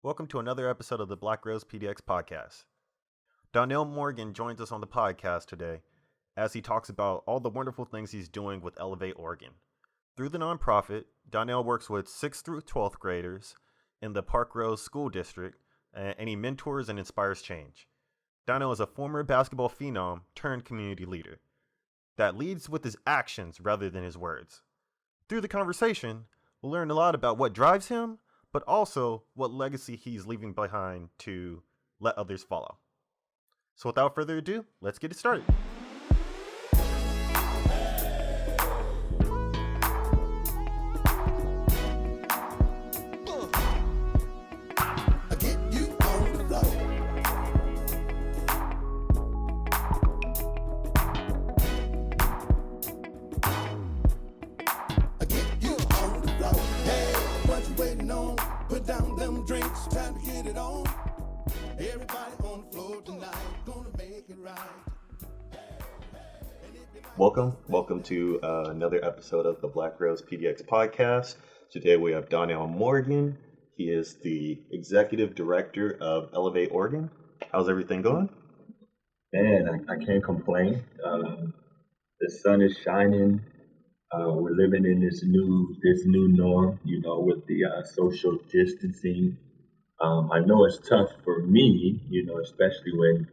Welcome to another episode of the Black Rose PDX podcast. Donell Morgan joins us on the podcast today as he talks about all the wonderful things he's doing with Elevate Oregon. Through the nonprofit, Donell works with 6th through 12th graders in the Park Rose School District, and he mentors and inspires change. Donell is a former basketball phenom turned community leader that leads with his actions rather than his words. Through the conversation, we'll learn a lot about what drives him, but also what legacy he's leaving behind to let others follow. So without further ado, let's get it started. Welcome to another episode of the Black Rose PDX podcast. Today we have Donell Morgan. He is the executive director of Elevate Oregon. How's everything going? Man, I can't complain. The sun is shining. We're living in this new norm, with the social distancing. I know it's tough for me, especially when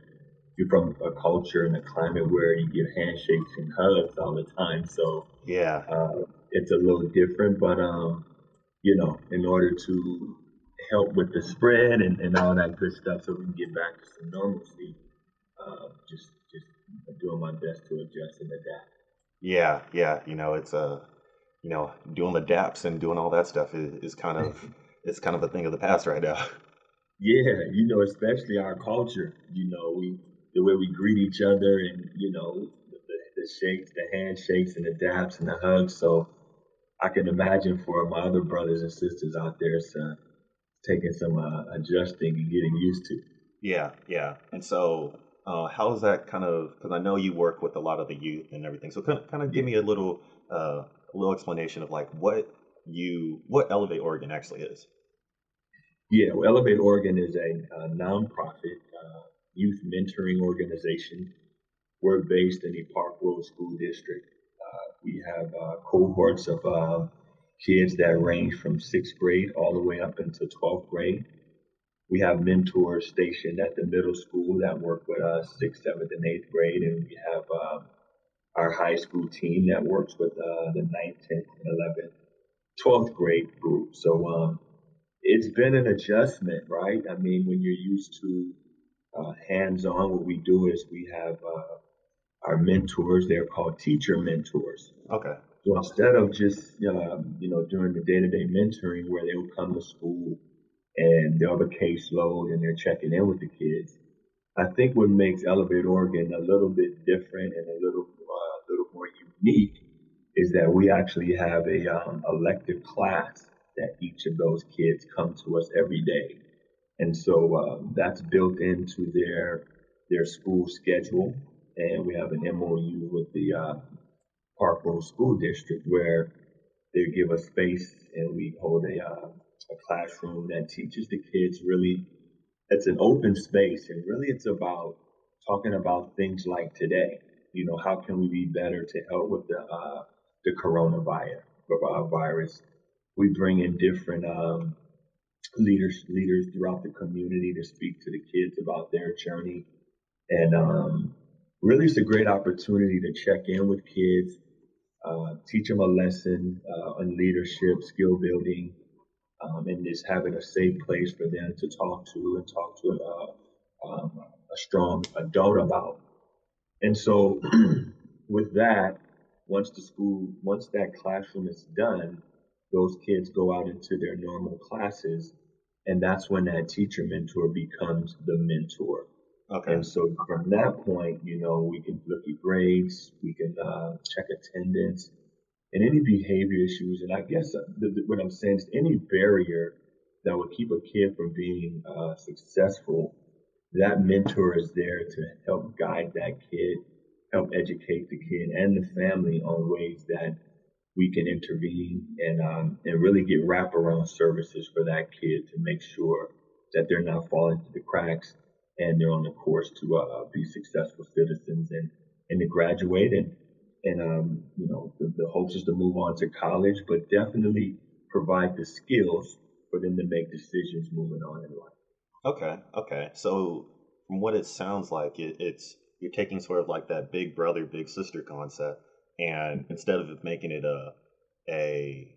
you're from a culture and a climate where you get handshakes and hugs all the time. So yeah, it's a little different, but in order to help with the spread and all that good stuff, so we can get back to some normalcy, just doing my best to adjust and adapt. Yeah. It's doing the daps and doing all that stuff is kind of it's kind of a thing of the past right now. Yeah, especially our culture. The way we greet each other, and the shakes, the handshakes, and the daps and the hugs. So I can imagine for my other brothers and sisters out there, it's taking some adjusting and getting used to. Yeah. And so, how is that kind of? Because I know you work with a lot of the youth and everything. So kind of give me a little explanation of like what Elevate Oregon actually is. Yeah, well, Elevate Oregon is a nonprofit youth mentoring organization. We're based in the Park Rose School District. We have cohorts of kids that range from 6th grade all the way up into 12th grade. We have mentors stationed at the middle school that work with us 6th, 7th, and 8th grade, and we have our high school team that works with the 9th, 10th, and 11th, 12th grade group. So it's been an adjustment, right? I mean, when you're used to hands-on, what we do is we have our mentors. They're called teacher mentors. Okay. So instead of just doing the day-to-day mentoring where they'll come to school and they'll have a caseload and they're checking in with the kids, I think what makes Elevate Oregon a little bit different and a little more unique is that we actually have a elective class that each of those kids come to us every day. And so that's built into their school schedule. And we have an MOU with the Park Rose School District where they give us space and we hold a classroom that teaches the kids. Really, it's an open space, and really it's about talking about things like today. How can we be better to help with the coronavirus? We bring in different leaders throughout the community to speak to the kids about their journey. And really it's a great opportunity to check in with kids, teach them a lesson on leadership, skill building, and just having a safe place for them to talk to a strong adult about. And so with that, once that classroom is done, those kids go out into their normal classes, and that's when that teacher mentor becomes the mentor. Okay. And so from that point, we can look at grades, we can check attendance, and any behavior issues. And I guess what I'm saying is any barrier that would keep a kid from being successful, that mentor is there to help guide that kid, help educate the kid and the family on ways that we can intervene and really get wraparound services for that kid to make sure that they're not falling through the cracks, and they're on the course to be successful citizens and to graduate and the hopes is to move on to college, but definitely provide the skills for them to make decisions moving on in life. Okay, okay. So from what it sounds like, it's you're taking sort of like that big brother, big sister concept, and instead of it making it a, a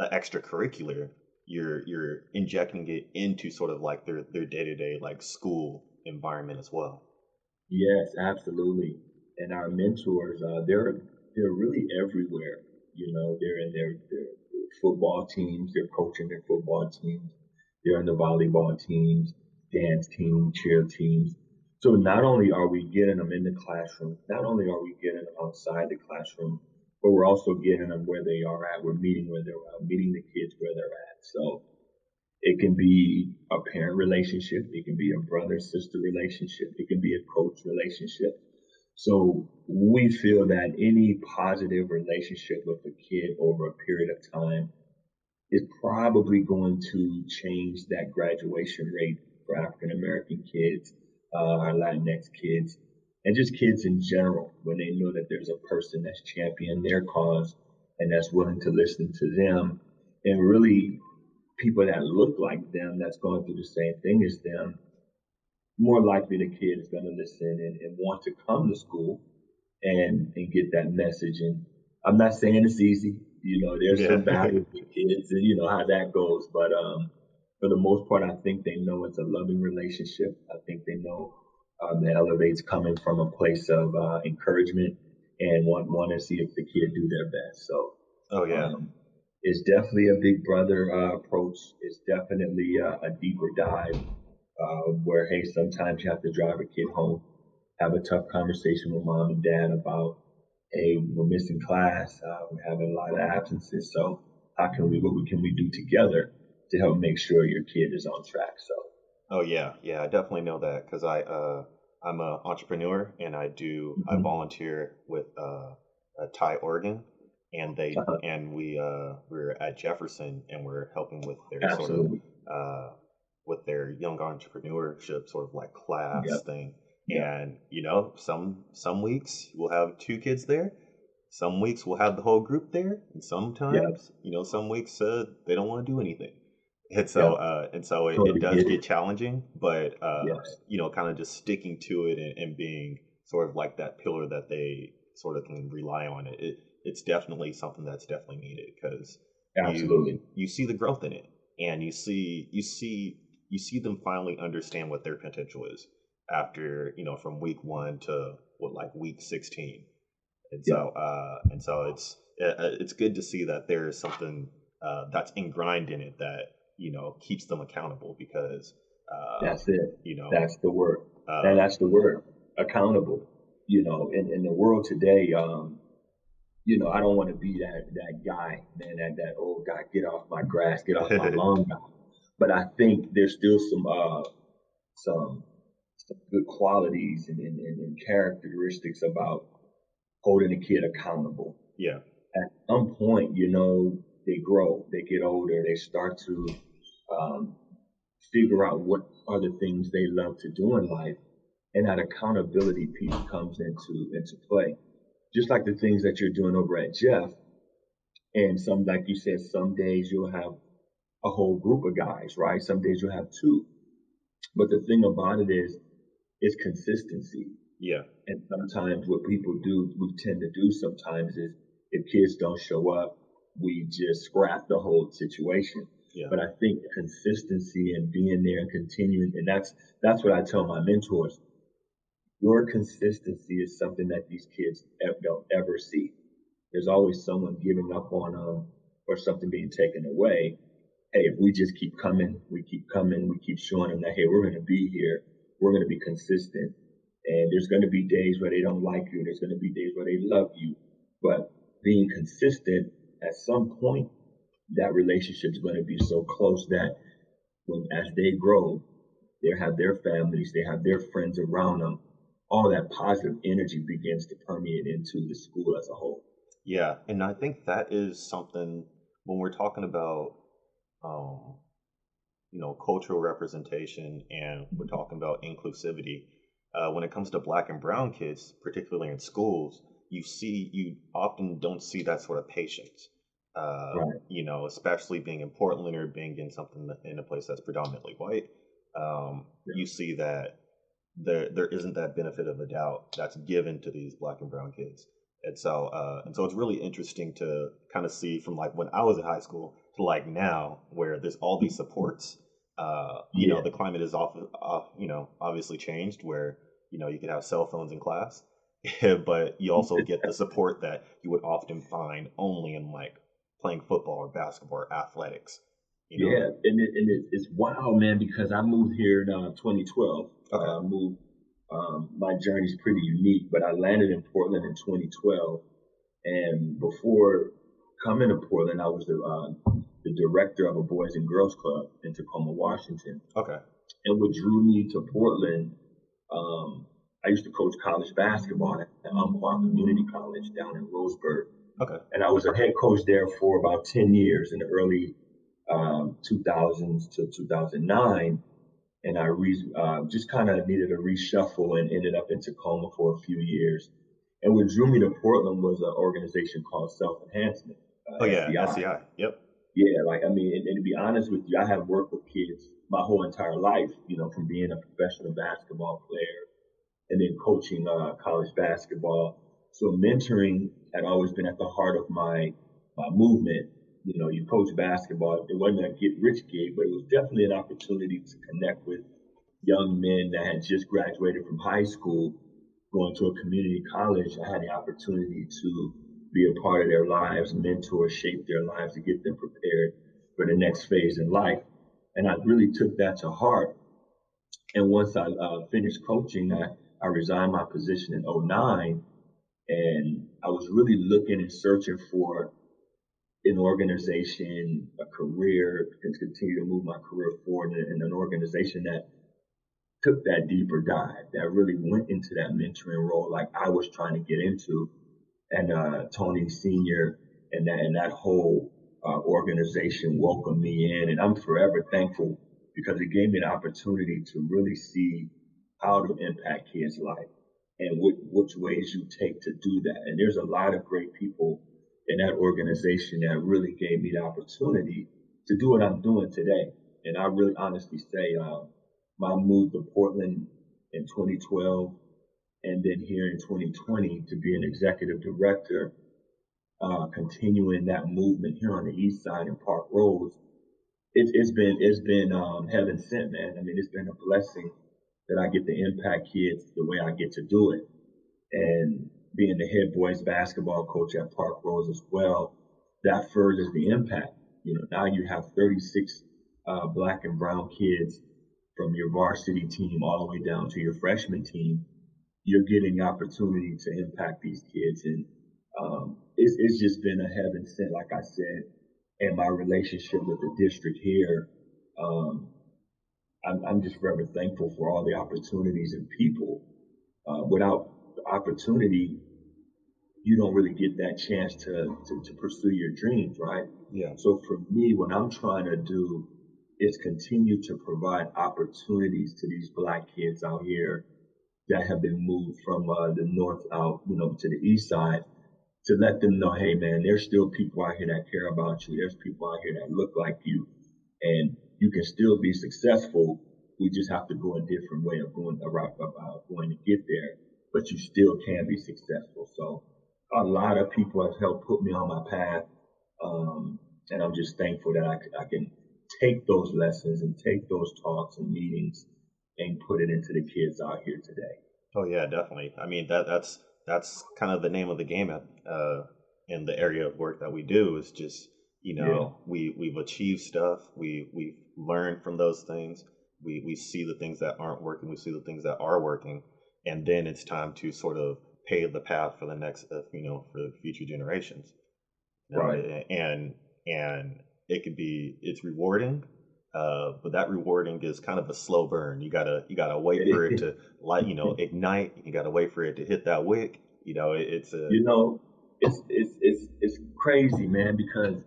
extracurricular, you're injecting it into sort of like their day to day like school environment as well. Yes, absolutely. And our mentors, they're really everywhere. You know, they're in their football teams, they're coaching their football teams, they're in the volleyball teams, dance team, cheer teams. So not only are we getting them in the classroom, not only are we getting them outside the classroom, but we're also getting them where they are at. We're meeting where they're at, meeting the kids where they're at. So it can be a parent relationship. It can be a brother-sister relationship. It can be a coach relationship. So we feel that any positive relationship with a kid over a period of time is probably going to change that graduation rate for African American kids, our Latinx kids, and just kids in general when they know that there's a person that's championing their cause and that's willing to listen to them and really people that look like them that's going through the same thing as them, more likely the kid is going to listen and want to come to school and get that message. And I'm not saying it's easy. You know, there's Yeah. some battles with kids and you know how that goes. But for the most part, I think they know it's a loving relationship. I think they know that Elevate's coming from a place of encouragement and want to see if the kid do their best. So Oh yeah. um, it's definitely a big brother approach. It's definitely a deeper dive where, hey, sometimes you have to drive a kid home, have a tough conversation with mom and dad about, hey, we're missing class, we're having a lot of absences. So what can we do together to help make sure your kid is on track? So, Oh yeah, yeah, I definitely know that because I'm an entrepreneur and I mhm. volunteer with Thai Oregon, and we're at Jefferson and we're helping with their sort of Absolutely. with their young entrepreneurship sort of like class Yep. thing. Yep. And you know, some weeks we'll have two kids there, some weeks we'll have the whole group there, and Yep. sometimes you know some weeks they don't want to do anything. Yep. And so it Totally does get get it. challenging, but Yes. you know, kind of just sticking to it and being sort of like that pillar that they sort of can rely on. It's definitely something that's definitely needed because Absolutely. you see the growth in it, and you see them finally understand what their potential is after you know from week one to what like week 16, Yep. and so it's good to see that there is something that's ingrained in it that you know keeps them accountable because That's it. you know That's the word. And uh, that's the word. Accountable. You know, in the world today, I don't want to be that guy, man, that old guy, get off my grass, get off my lawn guy. But I think there's still some some good qualities and characteristics about holding a kid accountable. yeah, At some point, they grow, they get older, they start to um, figure out what are the things they love to do in life, and that accountability piece comes into play. Just like the things that you're doing over at Jeff, and some, like you said, some days you'll have a whole group of guys, right? Some days you'll have two. But the thing about it is consistency. yeah, And sometimes what people do, we tend to do sometimes is if kids don't show up, we just scrap the whole situation. yeah, But I think consistency and being there and continuing, and that's what I tell my mentors. Your consistency is something that these kids don't ever see. There's always someone giving up on them or something being taken away. Hey, if we just keep coming, we keep showing them that, hey, we're going to be here. We're going to be consistent. And there's going to be days where they don't like you. There's going to be days where they love you. But being consistent, at some point, that relationship is going to be so close that as they grow, they have their families, they have their friends around them. All that positive energy begins to permeate into the school as a whole. yeah. And I think that is something when we're talking about um, cultural representation, and we're talking about inclusivity. When it comes to black and brown kids, particularly in schools, you often don't see that sort of patience. Right. Especially being in Portland or being in a place that's predominantly white, Yeah. you see that there isn't that benefit of the doubt that's given to these black and brown kids. And so it's really interesting to kind of see from like when I was in high school to like now where there's all these supports. Yeah. The climate is obviously changed where you can have cell phones in class, but you also get the support that you would often find only in like playing football or basketball or athletics. You know. Yeah, it's wild, man, because I moved here in 2012. Okay. Moved. My journey's pretty unique, but I landed in Portland in 2012, and before coming to Portland, I was the director of a Boys and Girls Club in Tacoma, Washington. Okay. And what drew me to Portland, um, I used to coach college basketball at Umpqua Community College down in Roseburg, Okay. and I was a head coach there for about 10 years in the early 2000s to 2009, and I just kind of needed a reshuffle and ended up in Tacoma for a few years. And what drew me to Portland was an organization called Self Enhancement, Oh yeah, SEI. SCI. Yep. Yeah, like I mean, and to be honest with you, I have worked with kids my whole entire life. From being a professional basketball player and then coaching college basketball. So mentoring had always been at the heart of my movement. You coach basketball. It wasn't a get rich gig, but it was definitely an opportunity to connect with young men that had just graduated from high school, going to a community college. I had the opportunity to be a part of their lives, mentor, shape their lives to get them prepared for the next phase in life. And I really took that to heart. And once I finished coaching, I resigned my position in '09, and I was really looking and searching for an organization, a career, to continue to move my career forward in an organization that took that deeper dive, that really went into that mentoring role like I was trying to get into. And Tony Sr. and that whole organization welcomed me in, and I'm forever thankful because it gave me the opportunity to really see how to impact kids' life and which ways you take to do that. And there's a lot of great people in that organization that really gave me the opportunity to do what I'm doing today. And I really honestly say, my move to Portland in 2012 and then here in 2020 to be an executive director, continuing that movement here on the east side in Park Rose. It's been heaven sent, man. I mean, it's been a blessing that I get to impact kids the way I get to do it. And being the head boys basketball coach at Park Rose as well, that furthers the impact. Now you have 36 black and brown kids from your varsity team all the way down to your freshman team. You're getting the opportunity to impact these kids, and it's just been a heaven sent, like I said. And my relationship with the district here, um, I'm just forever thankful for all the opportunities and people. Without the opportunity, you don't really get that chance to pursue your dreams, right? Yeah. So for me, what I'm trying to do is continue to provide opportunities to these black kids out here that have been moved from the north out, to the east side, to let them know, hey man, there's still people out here that care about you. There's people out here that look like you, and you can still be successful. We just have to go a different way of going about going to get there, but you still can be successful. So a lot of people have helped put me on my path, and I'm just thankful that I can take those lessons and take those talks and meetings and put it into the kids out here today. Oh yeah, definitely. I mean that's kind of the name of the game in the area of work that we do is just Yeah, we've achieved stuff. We've learned from those things. We see the things that aren't working. We see the things that are working, and then it's time to sort of pave the path for the next for the future generations. right. And it's rewarding, but that rewarding is kind of a slow burn. You gotta wait for it to ignite. You gotta wait for it to hit that wick. It's a you know, it's crazy, man, because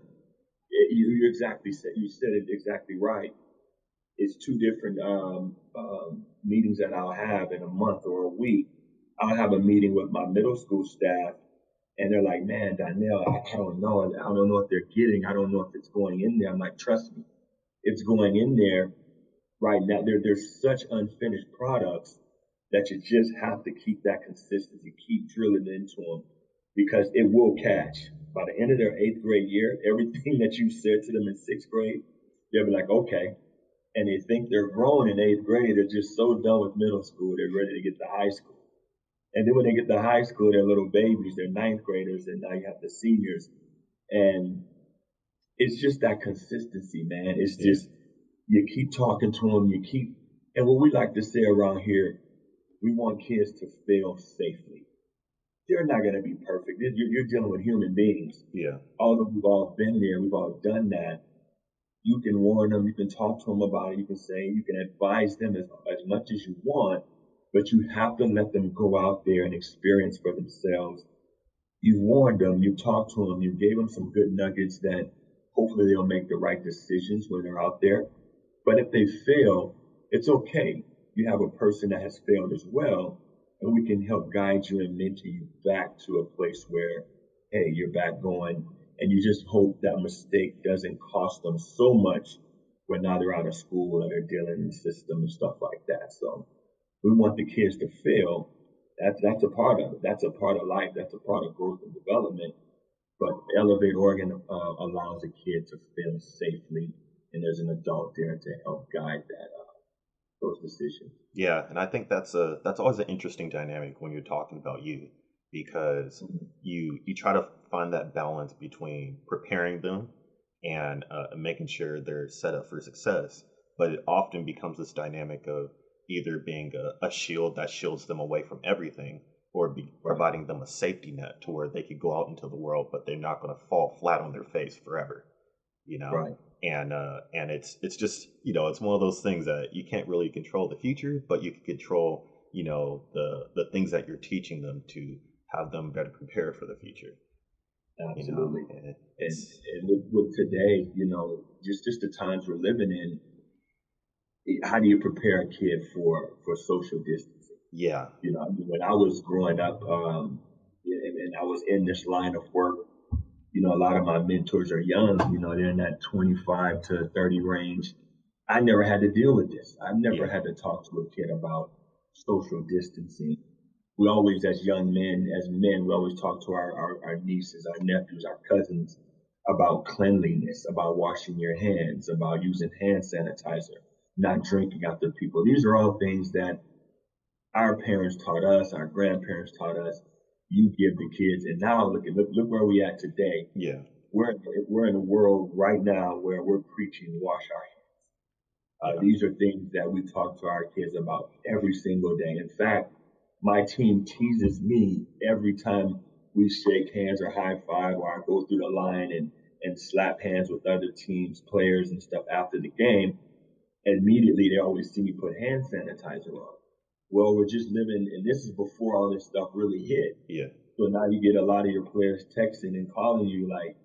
you said it exactly right. it's two different meetings that I'll have in a month or a week. I'll have a meeting with my middle school staff, and they're like, "Man, Donell, I don't know. I don't know if they're getting. I don't know if it's going in there." I'm like, "Trust me, it's going in there right now." There's such unfinished products that you just have to keep that consistency, keep drilling into them, because it will catch. By the end of their eighth grade year, everything that you said to them in sixth grade, they'll be like, "Okay." And they think they're grown in eighth grade. They're just so done with middle school. They're ready to get to high school. And then when they get to high school, they're little babies. They're ninth graders, and now you have the seniors. And it's just that consistency, man. It's just you keep talking to them. And what we like to say around here, we want kids to fail safely. They're not going to be perfect. You're dealing with human beings. Yeah. Although we've all been there, we've all done that. You can warn them, you can talk to them about it, you can say, you can advise them as much as you want, but you have to let them go out there and experience for themselves. You've warned them, you've talked to them, you gave them some good nuggets that hopefully they'll make the right decisions when they're out there. But if they fail, it's okay. You have a person that has failed as well, and we can help guide you and mentor you back to a place where, hey, you're back going, and you just hope that mistake doesn't cost them so much when now they're out of school and they're dealing in the system and stuff like that. So we want the kids to fail. That's a part of it. That's a part of life. That's a part of growth and development. But Elevate Oregon allows a kid to fail safely, and there's an adult there to help guide those decisions. Yeah, and I think that's always an interesting dynamic when you're talking about youth, because Mhm. you try to find that balance between preparing them and making sure they're set up for success. But it often becomes this dynamic of either being a shield that shields them away from everything, or Right, providing them a safety net to where they could go out into the world, but they're not going to fall flat on their face forever, you know. right. And it's just, it's one of those things that you can't really control the future, but you can control, the things that you're teaching them to have them better prepare for the future. Absolutely. And And it's and with today, just the times we're living in, how do you prepare a kid for social distancing? yeah. I mean, when I was growing up, and I was in this line of work, a lot of my mentors are young, they're in that 25 to 30 range. I never had to deal with this. I've never Yeah. had to talk to a kid about social distancing. We always, as young men, as men, we always talk to our nieces, our nephews, our cousins about cleanliness, about washing your hands, about using hand sanitizer, not drinking after people. These are all things that our parents taught us, our grandparents taught us. You give the kids, and now look where we at today. Yeah. We're in a world right now where we're preaching wash our hands. Yeah. These are things that we talk to our kids about every single day. In fact, my team teases me every time we shake hands or high five, or I go through the line and slap hands with other teams, players and stuff after the game. Immediately they always see me put hand sanitizer on. Well, we're just living, and this is before all this stuff really hit. Yeah. So now you get a lot of your players texting and calling you like,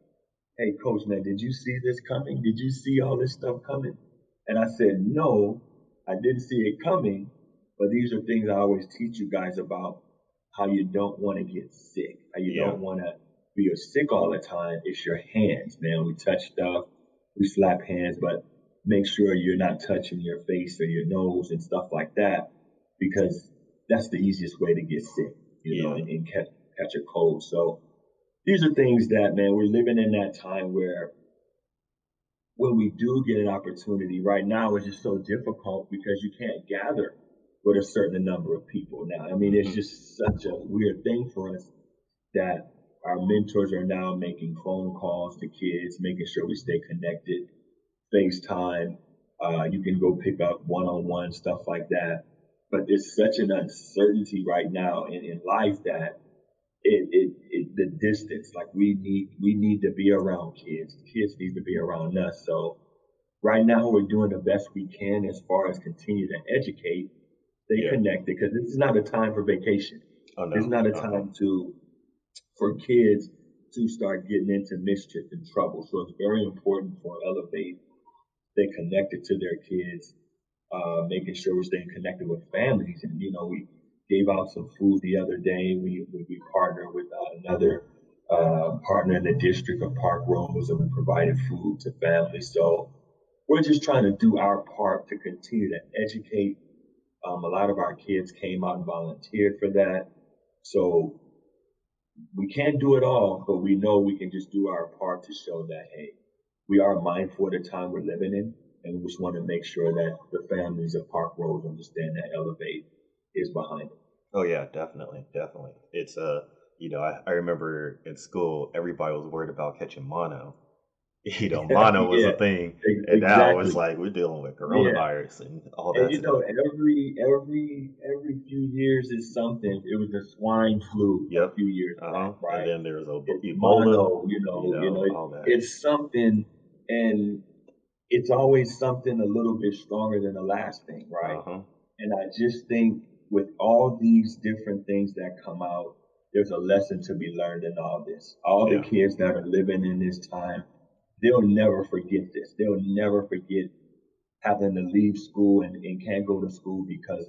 "Hey, coach, man, did you see this coming? Did you see all this stuff coming?" And I said, "No, I didn't see it coming, but these are things I always teach you guys about how you don't want to get sick, how you Yeah. don't want to be sick all the time. It's your hands, man. We touch stuff, we slap hands, but make sure you're not touching your face or your nose and stuff like that, because that's the easiest way to get sick, Yeah. and catch a cold." So these are things that, man, we're living in that time where when we do get an opportunity right now, it's just so difficult because you can't gather with a certain number of people now. I mean, it's Hmm. just such a weird thing for us that our mentors are now making phone calls to kids, making sure we stay connected, FaceTime. You can go pick up one-on-one stuff like that. But there's such an uncertainty right now in life that the distance, like we need to be around kids. Kids need to be around us. So right now we're doing the best we can as far as continue to educate, stay Yeah. connected, because this is not a time for vacation. Oh This is no. not a Uh-uh. time for kids to start getting into mischief and trouble. So it's very important for Elevate stay connected to their kids, making sure we're staying connected with families. And, we gave out some food the other day. We partnered with another partner in the district of Park Rose, and we provided food to families. So we're just trying to do our part to continue to educate. A lot of our kids came out and volunteered for that. So we can't do it all, but we know we can just do our part to show that, hey, we are mindful of the time we're living in, and we just want to make sure that the families of Park Rose understand that Elevate is behind them. Oh yeah, definitely, definitely. It's I remember in school everybody was worried about catching mono. Mono was a Yeah, thing, and now it's exactly. like we're dealing with Yeah. coronavirus and all And that stuff. every few years is something. It was the swine flu a Yep. few years back, And right? then there's It's Ebola. mono, All that. it's something, and it's always something a little bit stronger than the last thing, right? Uh huh. And I just think with all these different things that come out, there's a lesson to be learned in all this. All the Yeah. kids that are living in this time, they'll never forget this. They'll never forget having to leave school and can't go to school because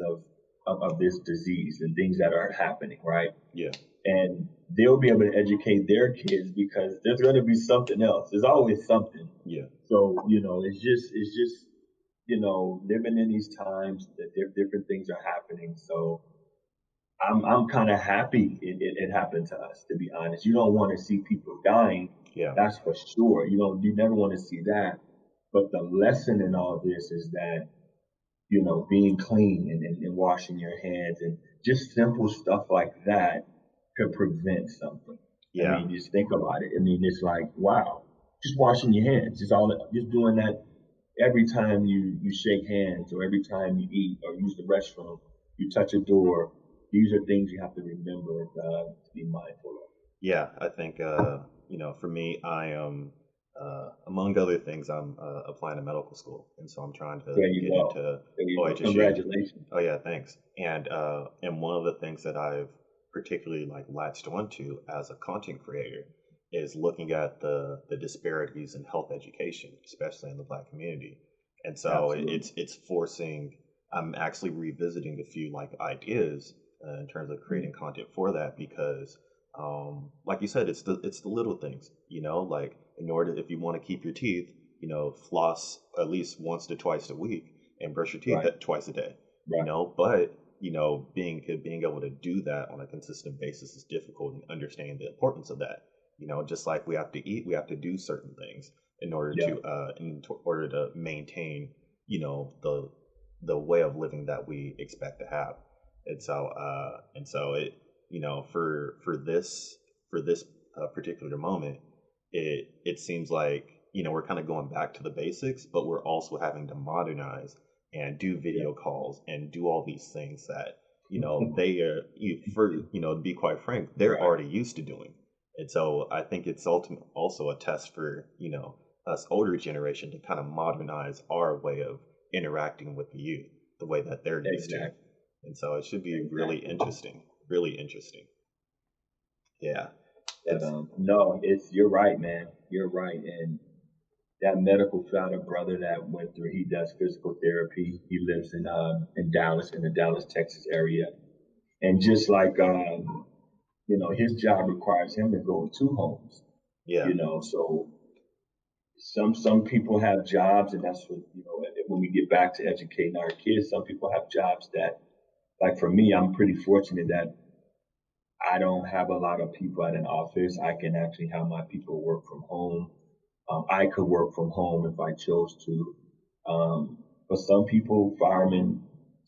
of this disease and things that are happening, right? Yeah. And they'll be able to educate their kids because there's going to be something else. There's always something. Yeah. So, it's just, living in these times that different things are happening. So I'm kind of happy it happened to us, to be honest. You don't want to see people dying. Yeah. That's for sure. You never want to see that. But the lesson in all this is that, being clean and washing your hands and just simple stuff like that could prevent something. I Yeah. mean, just think about it. I mean, it's like, wow, just washing your hands, just doing that every time you shake hands or every time you eat or use the restroom, you touch a door. These are things you have to remember to be mindful of. Yeah. I think for me, I am among other things, I'm applying to medical school, and so I'm trying to There you get go. into There you go. OHSU. Congratulations. Oh yeah, thanks. And one of the things that I've particularly like latched onto as a content creator is looking at the disparities in health education, especially in the Black community. And so Absolutely. it's forcing. I'm actually revisiting a few like ideas in terms of Mm. creating content for that because, like you said, it's the little things. Like in order if you want to keep your teeth, floss at least once to twice a week and brush your teeth Right. twice a day. Right. But being able to do that on a consistent basis is difficult, and understanding the importance of that. Just like we have to eat, we have to do certain things Yeah. in order to maintain the way of living that we expect to have. And so it for this particular moment, it seems like we're kind of going back to the basics, but we're also having to modernize and do Yeah. video calls and do all these things that they are to be quite frank, they're Right. already used to doing. And so I think it's ultimately also a test for us older generation to kind of modernize our way of interacting with the youth the way that they're used to. Exactly. And so it should be really Exactly. interesting, really interesting. Yeah. But It's no, you're right, man. You're right. And that medical found brother that went through. He does physical therapy. He lives in Dallas, in the Dallas, Texas area. And just like his job requires him to go to homes. yeah. So some people have jobs, and that's what when we get back to educating our kids. Some people have jobs that, like for me, I'm pretty fortunate that I don't have a lot of people at an office. I can actually have my people work from home. I could work from home if I chose to. But some people, firemen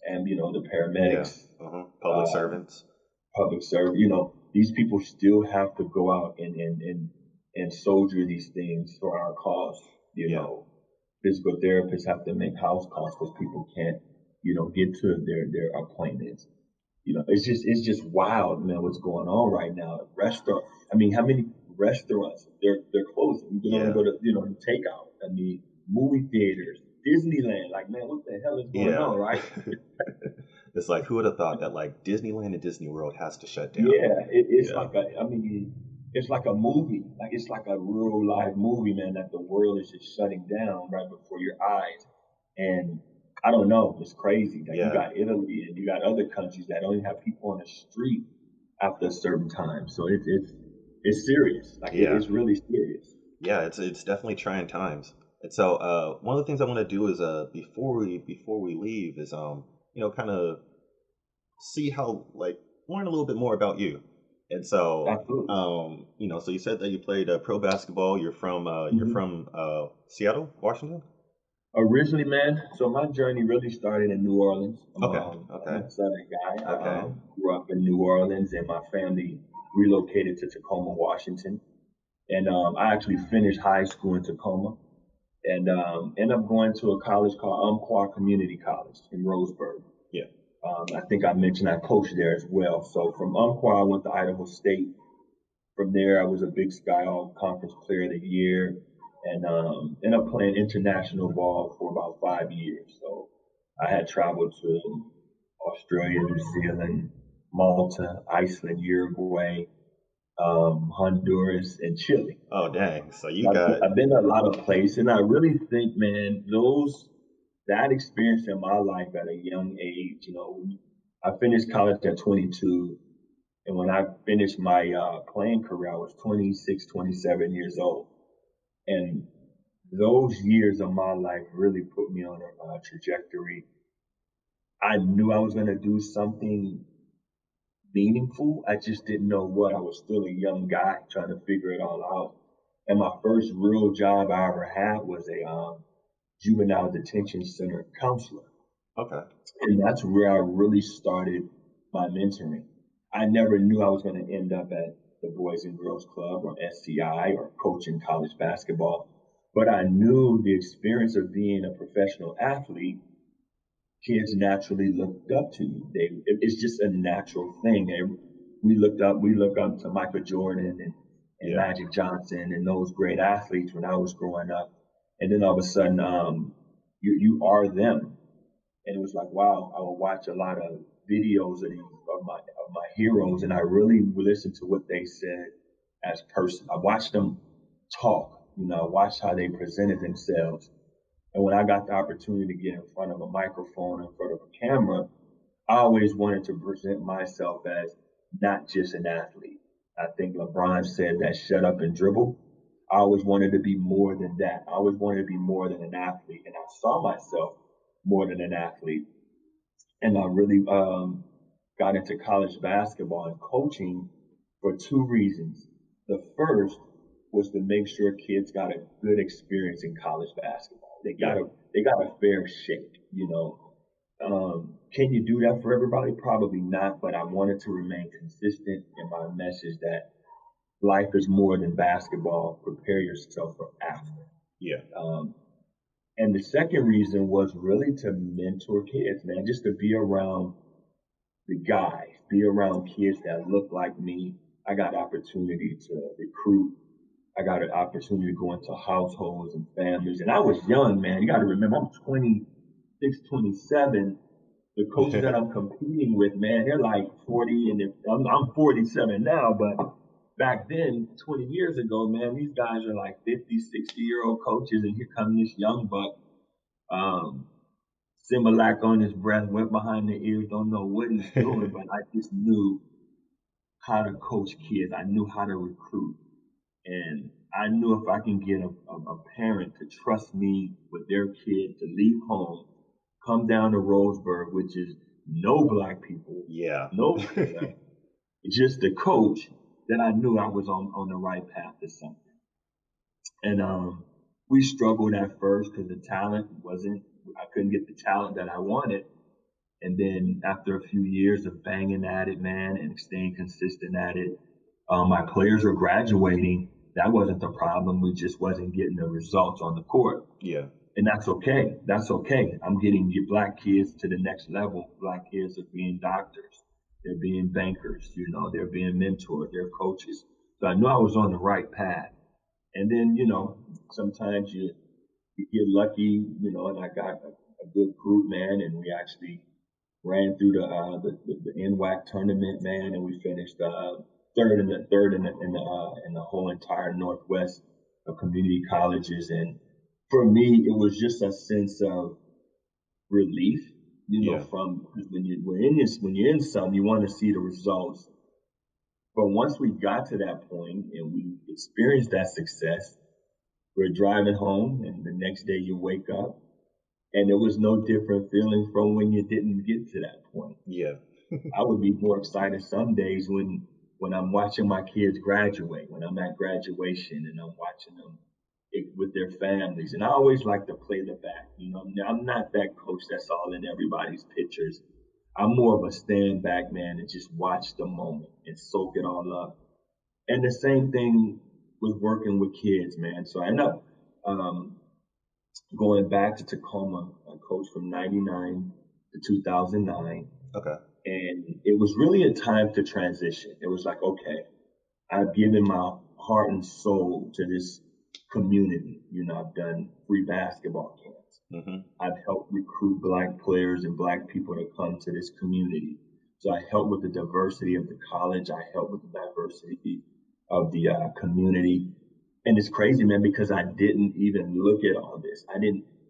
and the Yeah. paramedics, Public uh, servants. public service, these people still have to go out and soldier these things for our cause. Yeah. Physical therapists have to make house calls because people can't, get to their appointments. It's just wild, man, what's going on right now. Restaurant, I mean, how many restaurants they're closing? You can only Yeah. go to takeout. I mean, movie theaters, Disneyland. Like, man, what the hell is going Yeah. on, right? It's like who would have thought that like Disneyland and Disney World has to shut down? Yeah, it's Yeah. like I mean, it's like a movie. Like it's like a real live movie, man, that the world is just shutting down right before your eyes. And I don't know, it's crazy. Like you Yeah, got Italy and you got other countries that only have people on the street after a certain time. So it's serious. Like yeah, it's really serious. yeah. It's definitely trying times. And so one of the things I want to do is before we leave is kind of see how like learn a little bit more about you. And so Absolutely. so you said that you played pro basketball. You're Mhm. from Seattle, Washington. Originally, man, so my journey really started in New Orleans. Okay, I'm okay, a Southern guy. I okay. grew up in New Orleans, and my family relocated to Tacoma, Washington. And I actually finished high school in Tacoma, and ended up going to a college called Umpqua Community College in Roseburg. Yeah. I think I mentioned I coached there as well. So from Umpqua, I went to Idaho State. From there, I was a Big Sky All Conference Player of the Year, and ended up playing international ball for about 5 years. So I had traveled to Australia, New Zealand, Malta, Iceland, Uruguay, Honduras, and Chile. Oh dang. So you So got I've been to a lot of places, and I really think, man, that experience in my life at a young age, I finished college at 22, and when I finished my playing career, I was 26, 27 years old. And those years of my life really put me on a trajectory. I knew I was going to do something meaningful. I just didn't know what. I was still a young guy trying to figure it all out. And my first real job I ever had was a juvenile detention center counselor. okay. And that's where I really started my mentoring. I never knew I was going to end up at the Boys and Girls Club or SCI or coaching college basketball. But I knew the experience of being a professional athlete, kids naturally looked up to you. It's just a natural thing. We look up to Michael Jordan and Yeah. Magic Johnson and those great athletes when I was growing up. And then all of a sudden, you are them, and it was like, wow, I would watch a lot of videos of my heroes, and I really listened to what they said as person. I watched them talk, I watched how they presented themselves. And when I got the opportunity to get in front of a microphone, in front of a camera, I always wanted to present myself as not just an athlete. I think LeBron said that shut up and dribble. I always wanted to be more than that. I always wanted to be more than an athlete, and I saw myself more than an athlete. And I really got into college basketball and coaching for two reasons. The first was to make sure kids got a good experience in college basketball. Yeah. They got a fair shake. Can you do that for everybody? Probably not, but I wanted to remain consistent in my message that life is more than basketball. Prepare yourself for after. Yeah. Um, and the second reason was really to mentor kids, man, just to be around the guys, be around kids that look like me. I got opportunity to recruit. I got an opportunity to go into households and families. And I was young, man. You got to remember, I'm 26, 27. The coaches that I'm competing with, man, they're like 40, and I'm 47 now, but back then, 20 years ago, man, these guys are like 50, 60-year-old coaches, and here comes this young buck. Um, Similac on his breath, went behind the ears, don't know what he's doing, but I just knew how to coach kids. I knew how to recruit. And I knew if I can get a parent to trust me with their kid to leave home, come down to Roseburg, which is no black people, Yeah. no just the coach, then I knew I was on the right path to something. And we struggled at first because the talent wasn't, I couldn't get the talent that I wanted. And then after a few years of banging at it, man, and staying consistent at it, my players are graduating. That wasn't the problem. We just wasn't getting the results on the court. Yeah. And that's okay. That's okay. I'm getting your black kids to the next level. Black kids are being doctors. They're being bankers. They're being mentored. They're coaches. So I knew I was on the right path. And then, sometimes you get lucky, and I got a good group, man, and we actually ran through the NWAC tournament, man, and we finished. third in the whole entire Northwest of community colleges. And for me, it was just a sense of relief, Yeah. from when you're in something, you want to see the results. But once we got to that point and we experienced that success, we're driving home, and the next day you wake up, and it was no different feeling from when you didn't get to that point. Yeah. I would be more excited some days when I'm watching my kids graduate, when I'm at graduation and I'm watching them with their families. And I always like to play the back. I'm not that coach that's all in everybody's pictures. I'm more of a stand back man and just watch the moment and soak it all up. And the same thing with working with kids, man. So I end up um, going back to Tacoma. I coached from '99 to 2009. Okay. And it was really a time to transition. It was like, okay, I've given my heart and soul to this community. I've done free basketball camps. Mm-hmm. I've helped recruit Black players and Black people to come to this community. So I helped with the diversity of the college. I helped with the diversity of the community. And it's crazy, man, because I didn't even look at all this.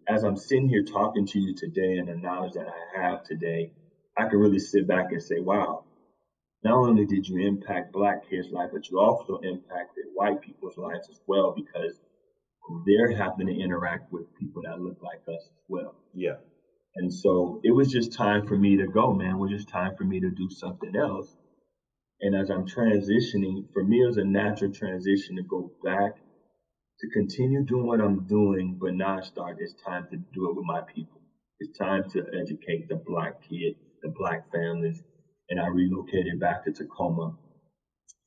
As I'm sitting here talking to you today and the knowledge that I have today, I can really sit back and say, wow, not only did you impact Black kids' life, but you also impacted white people's lives as well, because they're having to interact with people that look like us as well. Yeah. And so it was just time for me to go, man. It was just time for me to do something else. And as I'm transitioning, for me, it was a natural transition to go back to continue doing what I'm doing, but now it's time to do it with my people. It's time to educate the Black kids, the Black families. And I relocated back to Tacoma.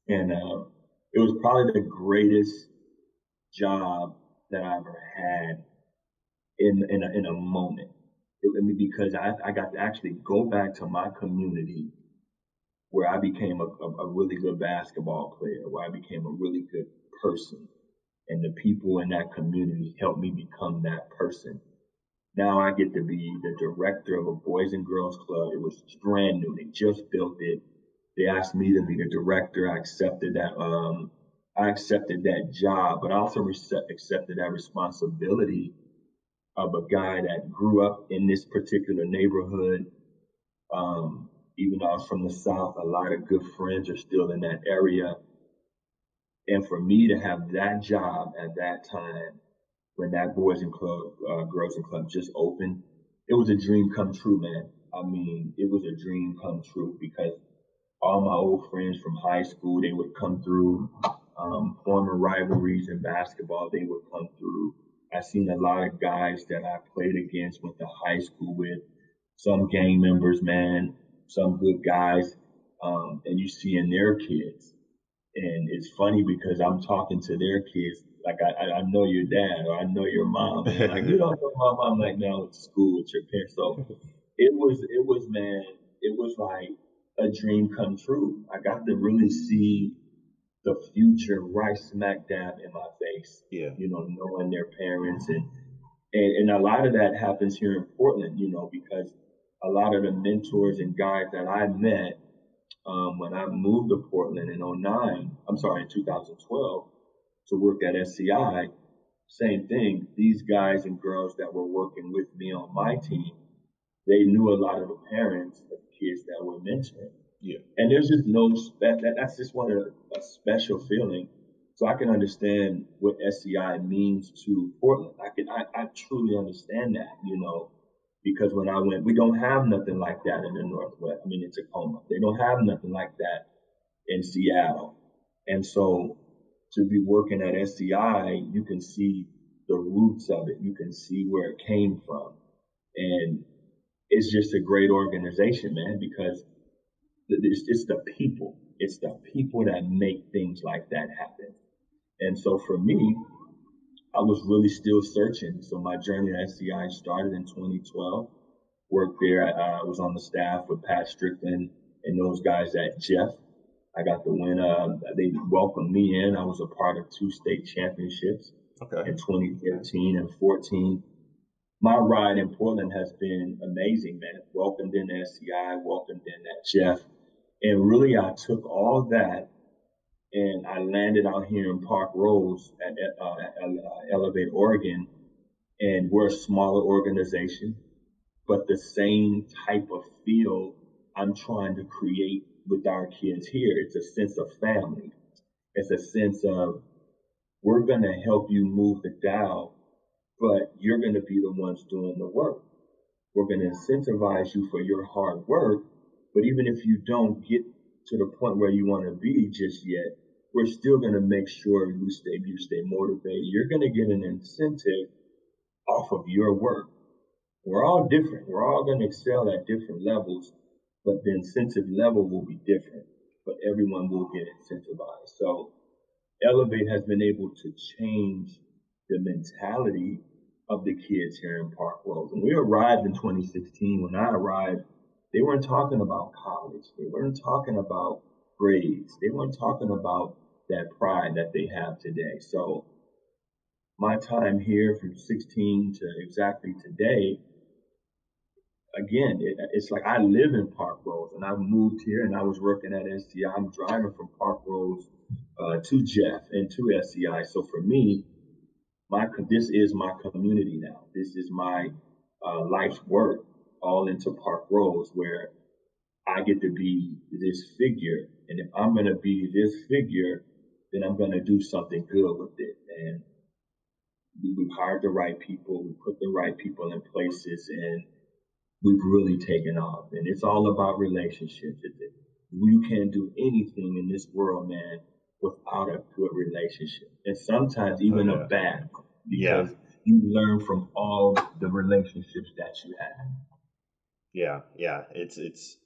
And it was probably the greatest job that I ever had in a moment. Because I got to actually go back to my community where I became a really good basketball player, where I became a really good person. And the people in that community helped me become that person. Now I get to be the director of a Boys and Girls Club. It was brand new. They just built it. They asked me to be the director. I accepted that. I accepted that job, but I also accepted that responsibility of a guy that grew up in this particular neighborhood. Even though I was from the South, a lot of good friends are still in that area. And for me to have that job at that time, when that Boys and Girls and Club just opened, it was a dream come true, man. I mean, it was a dream come true, because all my old friends from high school, they would come through. Former rivalries in basketball, they would come through. I've seen a lot of guys that I played against, went to high school with, some gang members, man, some good guys, and you see in their kids. And it's funny because I'm talking to their kids like I know your dad or I know your mom. And like, you don't know my mom. I'm like, no, it's school with your parents. So it was like a dream come true. I got to really see the future right smack dab in my face. Yeah. Knowing their parents, and a lot of that happens here in Portland, because a lot of the mentors and guys that I met when I moved to Portland in 2012 to work at SCI, same thing. These guys and girls that were working with me on my team, they knew a lot of the parents of the kids that were mentoring. Yeah. And there's just that's just a special feeling. So I can understand what SCI means to Portland. I truly understand that, because when I went, we don't have nothing like that in the Northwest. I mean, in Tacoma, they don't have nothing like that in Seattle. And so to be working at SCI, you can see the roots of it. You can see where it came from. And it's just a great organization, man, because it's the people. It's the people that make things like that happen. And so for me, I was really still searching. So my journey at SCI started in 2012. Worked there. I was on the staff with Pat Strickland and those guys at Jeff. I got the win. They welcomed me in. I was a part of 2 state championships in 2013 and 14. My ride in Portland has been amazing, man. Welcomed in SCI, welcomed in at Jeff. And really, I took all that and I landed out here in Park Rose at Elevate, Oregon, and we're a smaller organization, but the same type of feel I'm trying to create with our kids here. It's a sense of family. It's a sense of we're going to help you move the dial, but you're going to be the ones doing the work. We're going to incentivize you for your hard work, but even if you don't get to the point where you want to be just yet, we're still going to make sure you stay motivated. You're going to get an incentive off of your work. We're all different. We're all going to excel at different levels, but the incentive level will be different. But everyone will get incentivized. So Elevate has been able to change the mentality of the kids here in Park Rose. When we arrived in 2016, when I arrived, they weren't talking about college. They weren't talking about grades. They weren't talking about that pride that they have today. So my time here from 16 to exactly today, again, it's like I live in Park Rose, and I moved here and I was working at SCI. I'm driving from Park Rose to Jeff and to SCI. So for me, this is my community now. This is my life's work, all into Park Rose, where I get to be this figure. And if I'm going to be this figure, then I'm going to do something good with it. And we've hired the right people, we put the right people in places, and we've really taken off. And it's all about relationships. You can't do anything in this world, man, without a good relationship. And sometimes even a bad one, because you learn from all the relationships that you have. Yeah. It's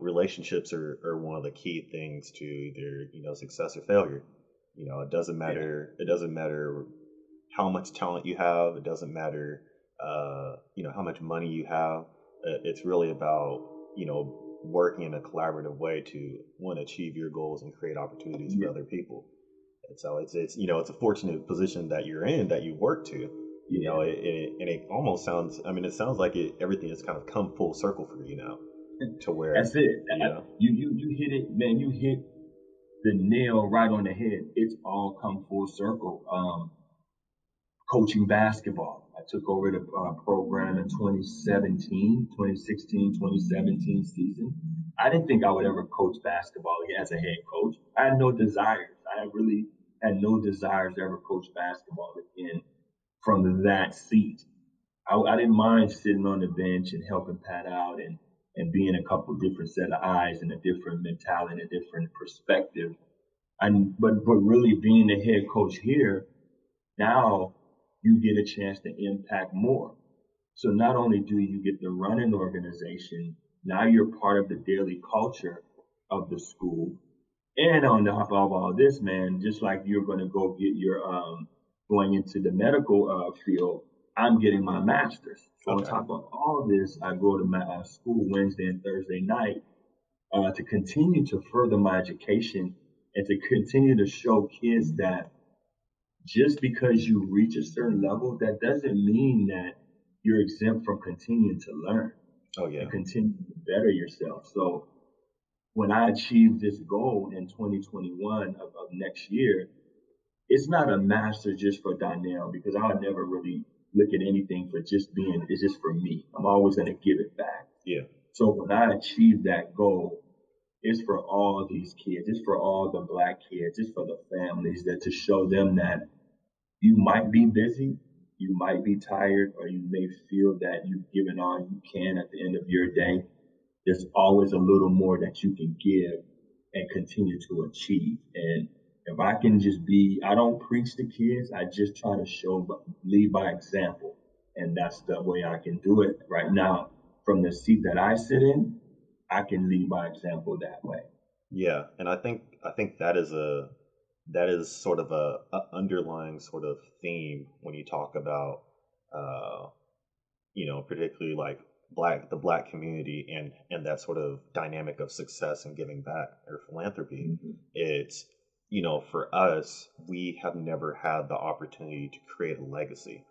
relationships are one of the key things to either, success or failure. It doesn't matter. It doesn't matter how much talent you have. It doesn't matter, how much money you have. It's really about, working in a collaborative way to achieve your goals and create opportunities for other people. And so it's it's a fortunate position that you're in, that you work to. And it almost sounds. I mean, it sounds like everything has kind of come full circle for you now, to where That's it. You hit it, man. You hit the nail right on the head. It's all come full circle. Coaching basketball. I took over the program in 2016, 2017 season. I didn't think I would ever coach basketball as a head coach. I had no desires. I really had no desires to ever coach basketball again from that seat. I didn't mind sitting on the bench and helping Pat out and being a couple different set of eyes and a different mentality, a different perspective. But really being the head coach here, now you get a chance to impact more. So not only do you get to run an organization, now you're part of the daily culture of the school. And on top of all this, man, just like you're going to go get your going into the medical field, I'm getting my master's. So on top of all this, I go to my school Wednesday and Thursday night to continue to further my education and to continue to show kids that just because you reach a certain level, that doesn't mean that you're exempt from continuing to learn. And continue to better yourself. So when I achieved this goal in 2021 of next year, it's not a master just for Donell, because I would never really look at anything for just being, it's just for me. I'm always going to give it back. So when I achieved that goal, it's for all these kids. It's for all the Black kids. It's for the families, that to show them that you might be busy, you might be tired, or you may feel that you've given all you can at the end of your day. There's always a little more that you can give and continue to achieve. And if I can just I don't preach to kids, I just try to lead by example. And that's the way I can do it right now. From the seat that I sit in, I can lead by example that way. Yeah, and I think that is sort of a underlying sort of theme when you talk about particularly like the black community and that sort of dynamic of success and giving back or philanthropy. Mm-hmm. It's for us, we have never had the opportunity to create a legacy.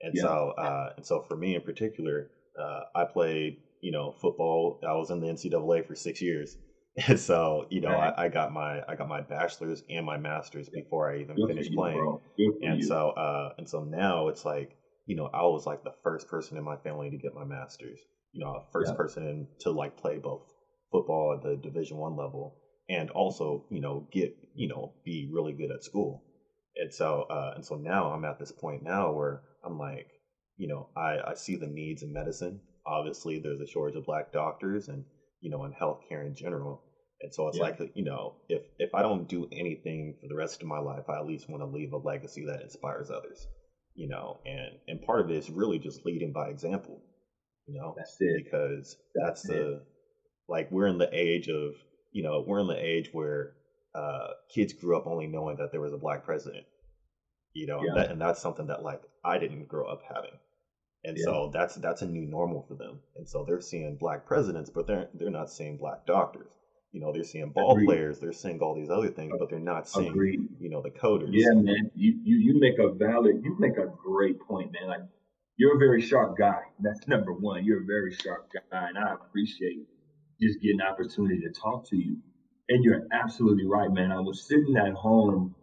And so for me in particular, I played football. I was in the NCAA for 6 years, And so, Right. I got my bachelor's and my master's before I even Good for finished you, playing. bro. Good for And you. so now it's like, I was like the first person in my family to get my master's. First Yeah. person to like play both football at the Division 1 level and also, get, be really good at school. And so now I'm at this point now where I'm like, I see the needs in medicine. Obviously, there's a shortage of black doctors and, in healthcare in general. And so it's Yeah. like, if I don't do anything for the rest of my life, I at least want to leave a legacy that inspires others, and part of it is really just leading by example, That's it. because That's that's it. the like we're in the age of, we're in the age where kids grew up only knowing that there was a black president, and Yeah. that's something that like I didn't grow up having. And Yeah. so that's a new normal for them. And so they're seeing black presidents, but they're not seeing black doctors. They're seeing ball Agreed. players, they're seeing all these other things, but they're not seeing, Agreed. the coders. Yeah, man. You make a great point, man. Like you're a very sharp guy. That's number one. You're a very sharp guy, and I appreciate just getting the opportunity to talk to you. And you're absolutely right, man. I was sitting at home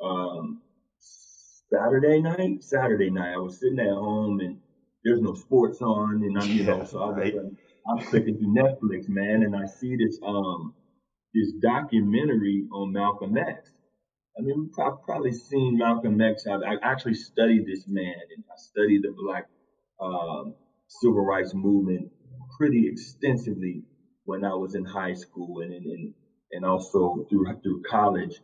um, Saturday night. I was sitting at home and there's no sports on, and Yeah, so all of a right. sudden I'm flicking through Netflix, man, and I see this documentary on Malcolm X. I mean, we've probably seen Malcolm X. I actually studied this man, and I studied the Black um, civil rights movement pretty extensively when I was in high school and also through college.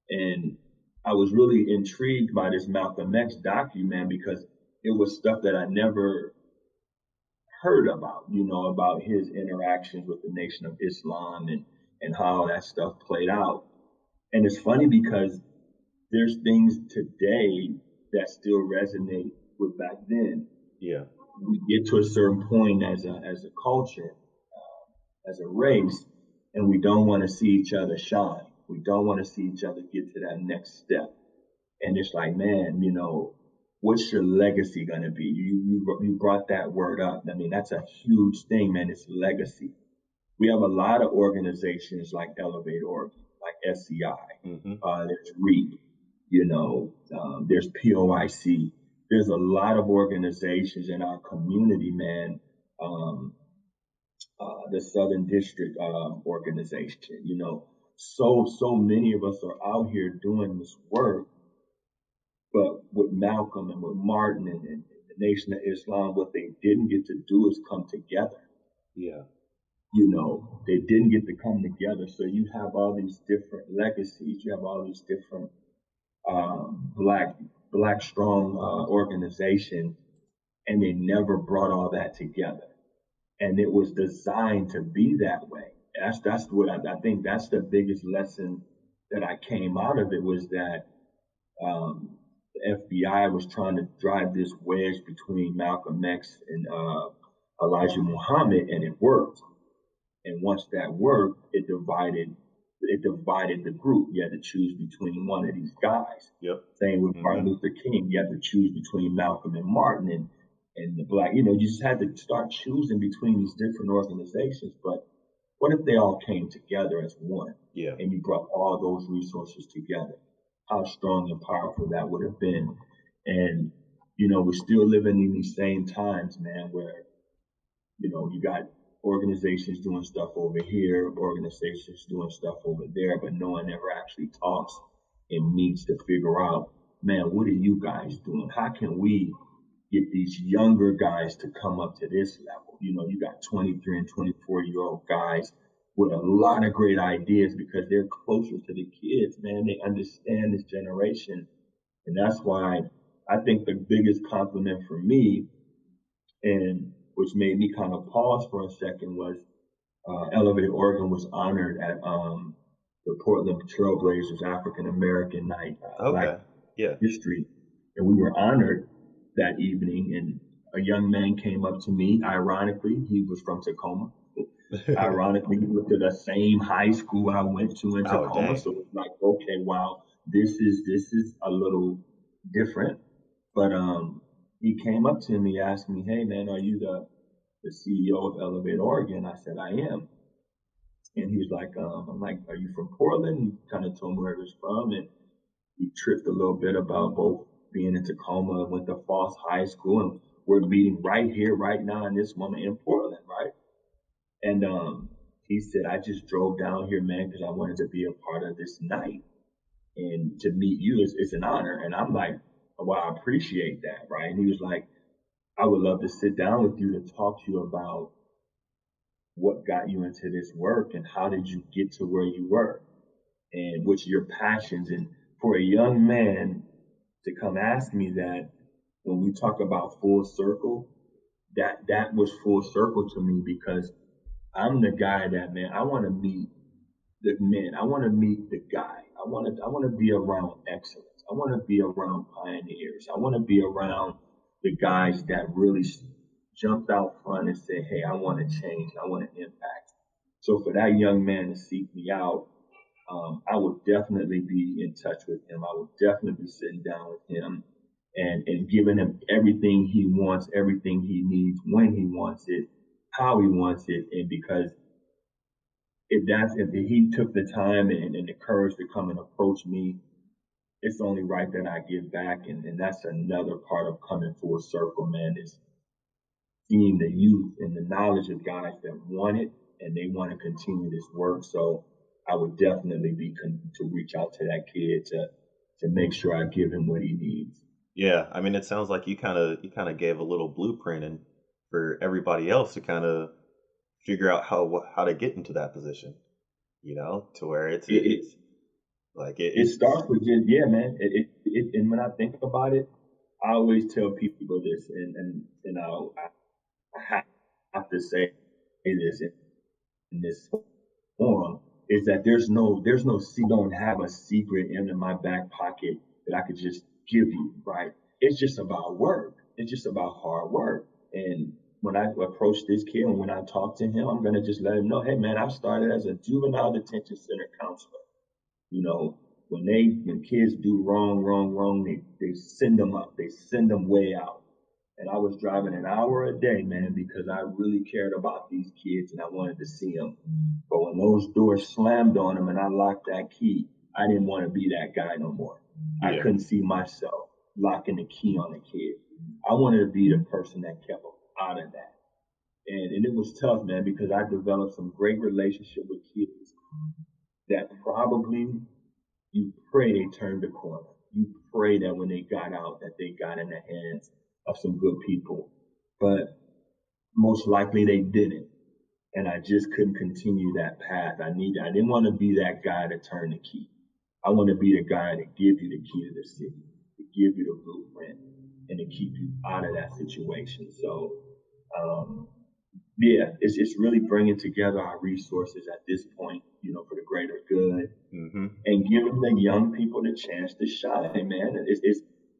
And I was really intrigued by this Malcolm X document because it was stuff that I never heard about, about his interactions with the Nation of Islam and how that stuff played out. And it's funny because there's things today that still resonate with back then. Yeah. We get to a certain point as a culture, as a race, and we don't want to see each other shine. We don't want to see each other get to that next step. And it's like, man, what's your legacy gonna be? You brought that word up. I mean, that's a huge thing, man. It's legacy. We have a lot of organizations like Elevate Oregon, like SCI. Hmm. There's REAP. There's POIC. There's a lot of organizations in our community, man. Um, the Southern District organization. So many of us are out here doing this work, but with Malcolm and with Martin and the Nation of Islam, what they didn't get to do is come together. Yeah. They didn't get to come together. So you have all these different legacies. You have all these different black strong organizations, and they never brought all that together. And it was designed to be that way. That's what I think. That's the biggest lesson that I came out of it was that the FBI was trying to drive this wedge between Malcolm X and Elijah Muhammad, and it worked. And once that worked, it divided the group. You had to choose between one of these guys. Yep. Same with Hmm. Martin Luther King. You had to choose between Malcolm and Martin and the black. You just had to start choosing between these different organizations. But what if they all came together as one Yeah. and you brought all those resources together? How strong and powerful that would have been. And, we're still living in these same times, man, where you got organizations doing stuff over here, organizations doing stuff over there, but no one ever actually talks and meets to figure out, man, what are you guys doing? How can we get these younger guys to come up to this level? You got 23 and 24-year-old guys with a lot of great ideas because they're closer to the kids, man. They understand this generation. And that's why I think the biggest compliment for me and which made me kind of pause for a second was Elevate Oregon was honored at the Portland Trailblazers African American Night, Black Okay. Yeah. History, and we were honored that evening. And a young man came up to me. Ironically, he was from Tacoma. Ironically, he went to the same high school I went to in Oh, Tacoma. dang. So it's like, okay, wow, this is a little different. But he came up to me, asked me, "Hey, man, are you the CEO of Elevate Oregon?" I said, "I am." And he was like, I'm like, are you from Portland? He kind of told me where he was from, and he tripped a little bit about both being in Tacoma, went to Falls High School, and we're meeting right here, right now, in this moment in Portland, right? And he said, I just drove down here, man, because I wanted to be a part of this night. And to meet you is an honor. And I'm like, well, I appreciate that, right? And he was like, I would love to sit down with you to talk to you about what got you into this work and how did you get to where you were and what's your passions. And for a young man to come ask me that when we talk about full circle, that was full circle to me because I'm the guy that, man, I want to meet the men. I want to meet the guy. I want to be around excellence. I want to be around pioneers. I want to be around the guys that really jumped out front and said, "Hey, I want to change. I want to impact." So for that young man to seek me out, I would definitely be in touch with him. I would definitely be sitting down with him and giving him everything he wants, everything he needs, when he wants it, how he wants it, and because if he took the time and the courage to come and approach me, it's only right that I give back, and that's another part of coming full circle, man, is seeing the youth and the knowledge of guys that want it and they want to continue this work. So I would definitely to reach out to that kid to make sure I give him what he needs. Yeah, I mean, it sounds like you kind of gave a little blueprint and for everybody else to kind of figure out how to get into that position, to where it's It, it it's like it it's starts with just yeah, man. And when I think about it, I always tell people this, and I have to say this in this forum is that don't have a secret in my back pocket that I could just give you, right? It's just about work. It's just about hard work. And when I approach this kid and when I talk to him, I'm gonna just let him know, hey man, I started as a juvenile detention center counselor. You know, when kids do wrong, they send them up. They send them way out. And I was driving an hour a day, man, because I really cared about these kids and I wanted to see them. But when those doors slammed on them and I locked that key, I didn't want to be that guy no more. I yeah, couldn't see myself locking the key on a kid. I wanted to be the person that kept them out of that. And it was tough, man, because I developed some great relationship with kids that probably you pray they turned the corner. You pray that when they got out, that they got in the hands of some good people. But most likely they didn't. And I just couldn't continue that path. I didn't want to be that guy to turn the key. I want to be the guy to give you the key to the city, to give you the blueprint, and to keep you out of that situation. So, um, yeah, it's really bringing together our resources at this point, for the greater good hmm and giving the young people the chance to shine, man.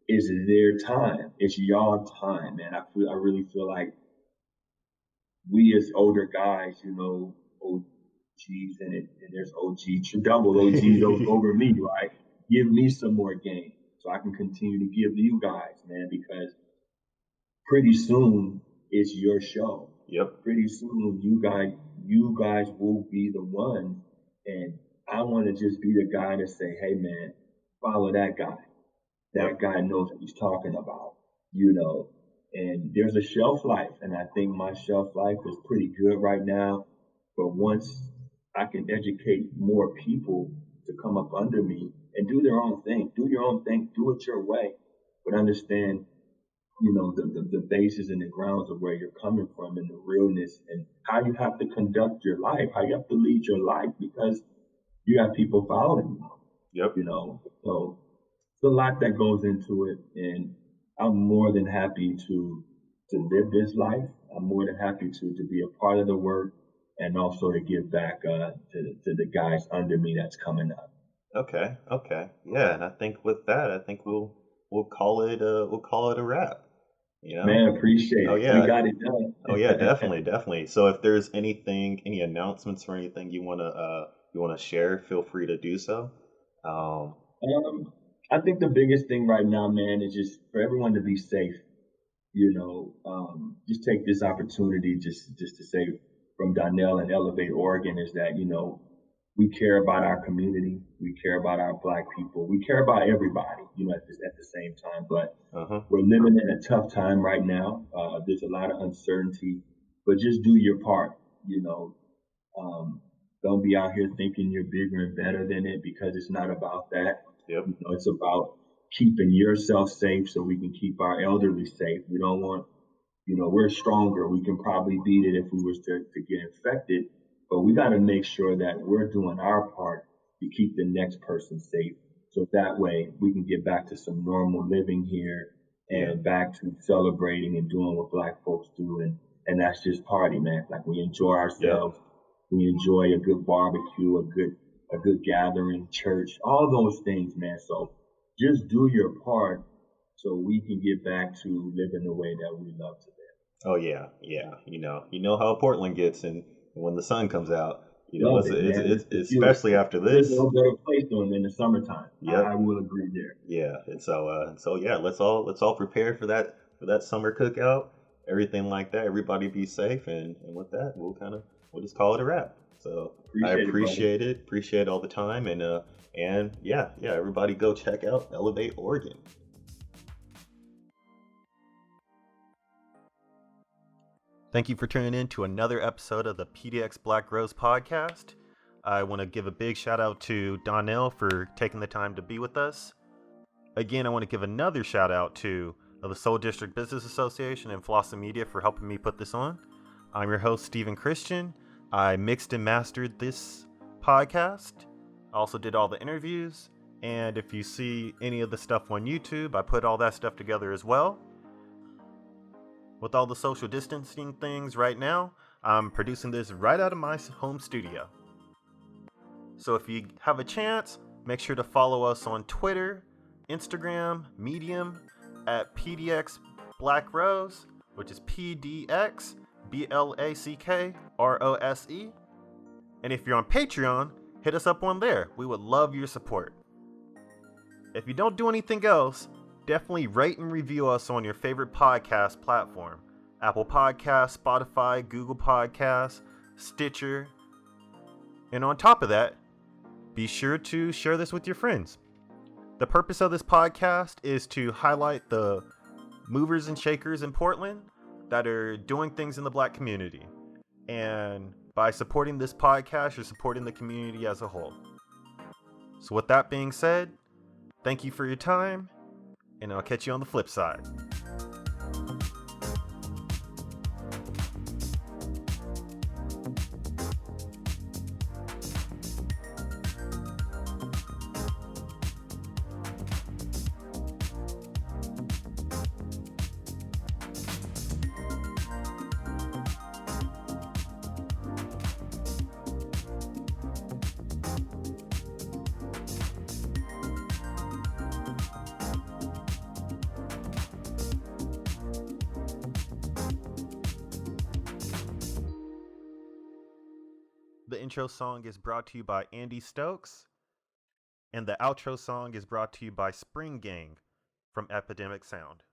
It's their time. It's y'all time, man. I really feel like we as older guys, OGs and there's double OGs over me, right? Give me some more game so I can continue to give you guys, man, because pretty soon it's your show. yep, Pretty soon you guys will be the ones, and I want to just be the guy to say, hey man, follow that guy. That yep, guy knows what he's talking about, you know. And there's a shelf life, and I think my shelf life is pretty good right now. But once I can educate more people to come up under me and do their own thing, do your own thing, do it your way, but understand the basis and the grounds of where you're coming from and the realness and how you have to conduct your life, how you have to lead your life because you have people following you, yep. So it's a lot that goes into it, and I'm more than happy to live this life. I'm more than happy to be a part of the work and also to give back to the guys under me that's coming up. Okay, okay, yeah. And I think with that, I think we'll call it a wrap. You know? Man, appreciate Oh it. We yeah, got it oh yeah, done. definitely, definitely. So if there's any announcements or anything you wanna share, feel free to do so. Um, I think the biggest thing right now, man, is just for everyone to be safe. Just take this opportunity just to say from Donell and Elevate Oregon is that, we care about our community. We care about our Black people. We care about everybody, at the same time. But we're living in a tough time right now. There's a lot of uncertainty, but just do your part, don't be out here thinking you're bigger and better than it, because it's not about that. Yep. It's about keeping yourself safe so we can keep our elderly safe. We don't want, we're stronger. We can probably beat it if we was to get infected, but we got to make sure that we're doing our part to keep the next person safe. So that way we can get back to some normal living here and back to celebrating and doing what Black folks do. And that's just party, man. Like, we enjoy ourselves. Yep. We enjoy a good barbecue, a good gathering, church, all those things, man. So just do your part so we can get back to living the way that we love to live. Oh yeah. You know how Portland gets, and when the sun comes out, it's especially after this. There's no better place than in the summertime. Yep. I will agree there. Yeah, and so yeah, let's all prepare for that summer cookout, everything like that. Everybody be safe, and with that, we'll just call it a wrap. So I appreciate it. Appreciate all the time, and yeah, everybody go check out Elevate Oregon. Thank you for tuning in to another episode of the PDX Black Rose podcast. I want to give a big shout out to Donell for taking the time to be with us. Again, I want to give another shout out to the Soul District Business Association and Flossin Media for helping me put this on. I'm your host, Stephen Christian. I mixed and mastered this podcast. I also did all the interviews. And if you see any of the stuff on YouTube, I put all that stuff together as well. With all the social distancing things right now, I'm producing this right out of my home studio. So if you have a chance, make sure to follow us on Twitter, Instagram, Medium at PDX Black Rose, which is PDX BLACKROSE. And if you're on Patreon, hit us up on there. We would love your support. If you don't do anything else, definitely rate and review us on your favorite podcast platform. Apple Podcasts, Spotify, Google Podcasts, Stitcher. And on top of that, be sure to share this with your friends. The purpose of this podcast is to highlight the movers and shakers in Portland that are doing things in the Black community. And by supporting this podcast, you're supporting the community as a whole. So with that being said, thank you for your time, and I'll catch you on the flip side. The intro song is brought to you by Andy Stokes, and the outro song is brought to you by Spring Gang from Epidemic Sound.